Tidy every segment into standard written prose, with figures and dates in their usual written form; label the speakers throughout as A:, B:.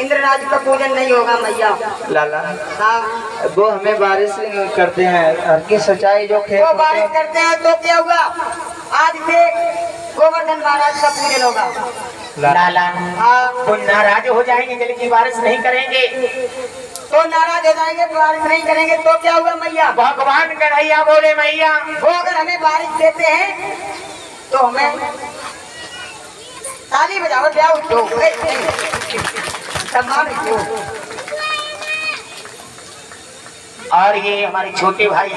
A: इंद्रराज का पूजन नहीं होगा मैया।
B: लाला
A: हाँ
B: वो हमें बारिश करते हैं, हर की सच्चाई जो खेत
A: वो बारिश करते हैं तो क्या हुआ, आज से गोवर्धन महाराज का पूजन होगा।
C: लाला
A: हाँ
C: वो नाराज हो जाएंगे जल की बारिश नहीं करेंगे
A: तो नाराज हो जाएंगे, बारिश नहीं करेंगे तो क्या हुआ मैया।
C: भगवान कन्हैया बोले मैया
A: वो अगर हमें बारिश देते हैं तो हमें ताली बजाओ, क्या उठो सम्मान दो।
C: और ये हमारे छोटे भाई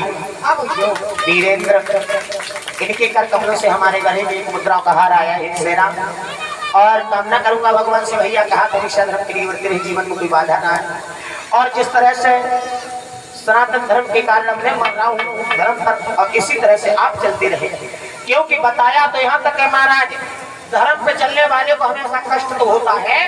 A: अब उठो
C: वीरेंद्र, इनके कर कमलों से हमारे गले में एक मुद्राओं का हार आया है सेना। और कामना करूंगा भगवान से भैया कहा हमेशा धर्म के लिए बढ़ते रहे, जीवन में कोई बाधा ना है। और जिस तरह से सनातन धर्म के कारण मैं मान रहा हूँ धर्म पर, और इसी तरह से आप चलते रहे, क्योंकि बताया तो यहाँ तक है महाराज धर्म पे चलने वाले को हमेशा कष्ट तो होता है।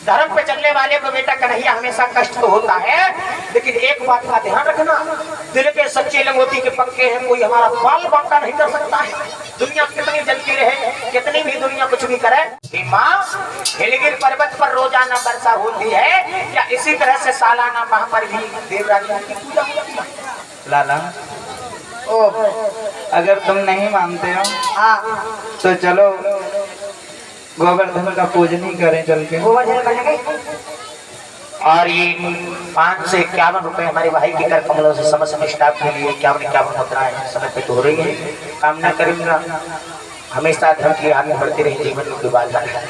C: धर्म पे चलने वाले को बेटा कन्हैया हमेशा कष्ट तो होता है, लेकिन एक बात का ध्यान रखना, दिल के सच्चे लंगोटी के पक्के हैं, कोई हमारा बाल बांका नहीं कर सकता है। दुनिया कितनी जलती रहे, कितनी भी दुनिया कुछ भी करे, माँ हिलगिर पर्वत पर रोजाना वर्षा होती है, या इसी तरह से सालाना वहां पर भी देवराज की पूजा होती है।
B: लाला
A: ओ
B: अगर तुम नहीं मानते हो
A: हाँ
B: तो चलो गोवर्धन का पूजन ही करें चल के।
A: गोवर्धन बनेंगे।
C: और ये 5 से 51 रुपए हमारे भाई के कर कमलों से समय समय स्टाफ के लिए 51 मुद्राएं समय पे तो हो रही है। कामना करूंगा हमेशा धर्म की आगे बढ़ते रहे, जीवन में डुबा जाए।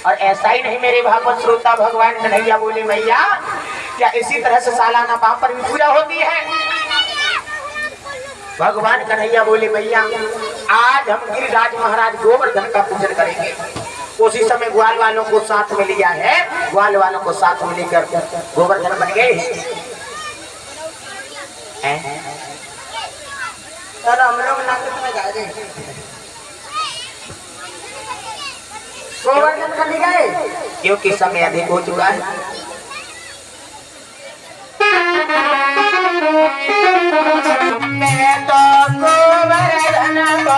C: और ऐसा ही नहीं मेरे भागवत श्रोता, भगवान कन्हैया बोले मैया क्या इसी तरह से सालाना वहां पर भी पूजा होती है। भगवान कन्हैया बोले मैया आज हम गिरिराज महाराज गोवर्धन का पूजन करेंगे। उसी समय ग्वाल वालों को साथ में लिया है, ग्वाल वालों को साथ में लेकर गोवर्धन बन गए।
A: चलो हम लोग नाटक में जाएंगे, गोवर्धन बन गए
C: क्योंकि समय अधिक हो चुका है। मैं तो गोवर्धन को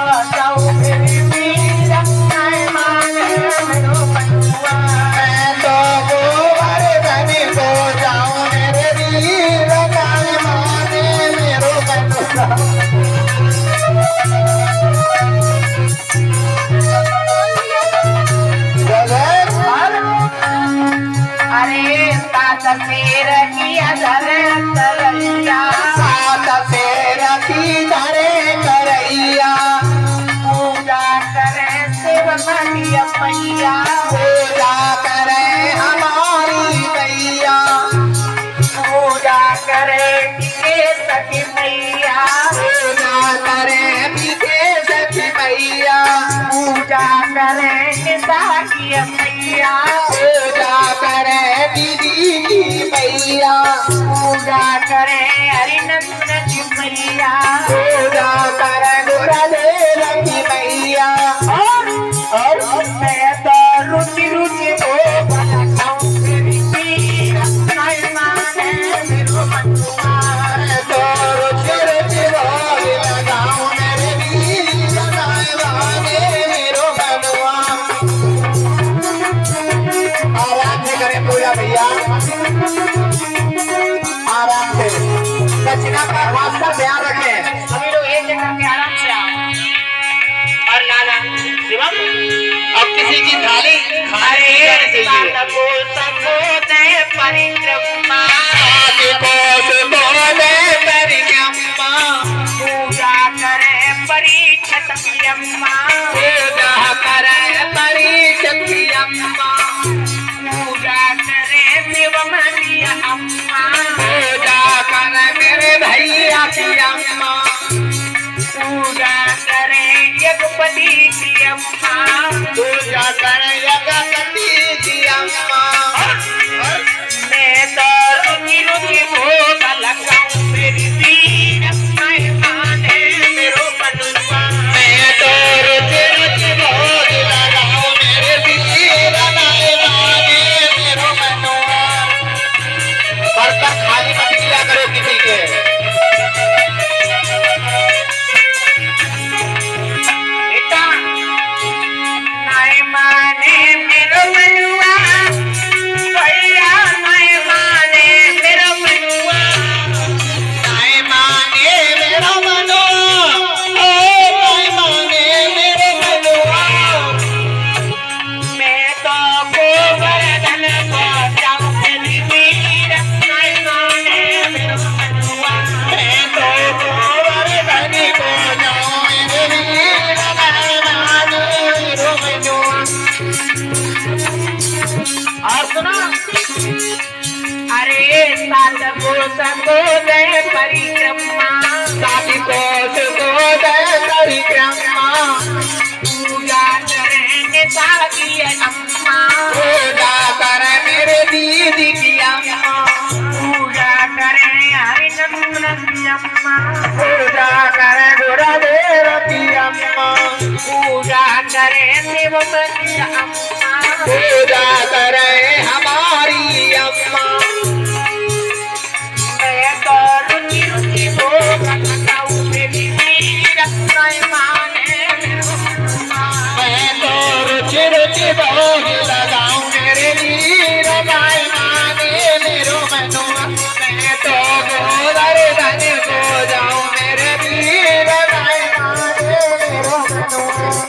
C: अरे सात फेर किया धरे करैया, सात फेर की धरे करैया, पूजा करे शिव मैया मैया, पूजा करे हमारी मैया, पूजा करे सखी मैया, पूजा करे सखी मैया, पूजा करे निशा की मैया, पूजा करे दीदी की मैया, पूजा करे हरिनंदन की मैया, पूजा करे गुरुदेव की मैया। और मैं तो रुचि रुचि को बनाऊं तेरी मीरा, नहीं माने मेरे मनुआ, तो रुचि रुचि को लगाऊं मेरे मीरा, नहीं माने मेरे मनुआ। आराम से करें पूजा भैया, आराम से दक्षिणा का वास्ता ध्यान रखें, सभी लोग एक जगह के आराम से आओ। और लाला शिवम अब किसी की थाली खाने सबको दे परिक्रमा, पूजा करे परीक्षित की अम्मा, पूजा करे परीक्षित की अम्मा, पूजा करे शिवमती अम्मा, पूजा करे मेरे भैया की अम्मा, पूजा करे यज्ञपति की अम्मा, पूजा करे यज्ञपति की अम्मा। मैं तो रुचि रुचि भोग लगाऊं मेरी दीन माने मेरो मनुआ, मैं तो रुचि रुचि भोग लगाऊं मेरे दीन माने मेरो और सुनो अरे सात कोस को दे परिक्रमा
B: साथी कोस को दे परिक्रमा
C: पूजा करेंगे साकी अम्मा
B: पूजा कर मेरे दीदी की अम्मा
C: पूजा करें हरिनंदन की अम्मा
B: पूजा कर गुरुदेव की अम्मा
C: पूजा करें देवमती अम्मा
B: पूजा करे हमारी अम्मा
C: मैं तो रुचि रुचि भोग लगाऊं मेरी वीरत नहीं माने
B: मैं तो रुचि रुचि भोग लगाऊं मेरे वीर गाय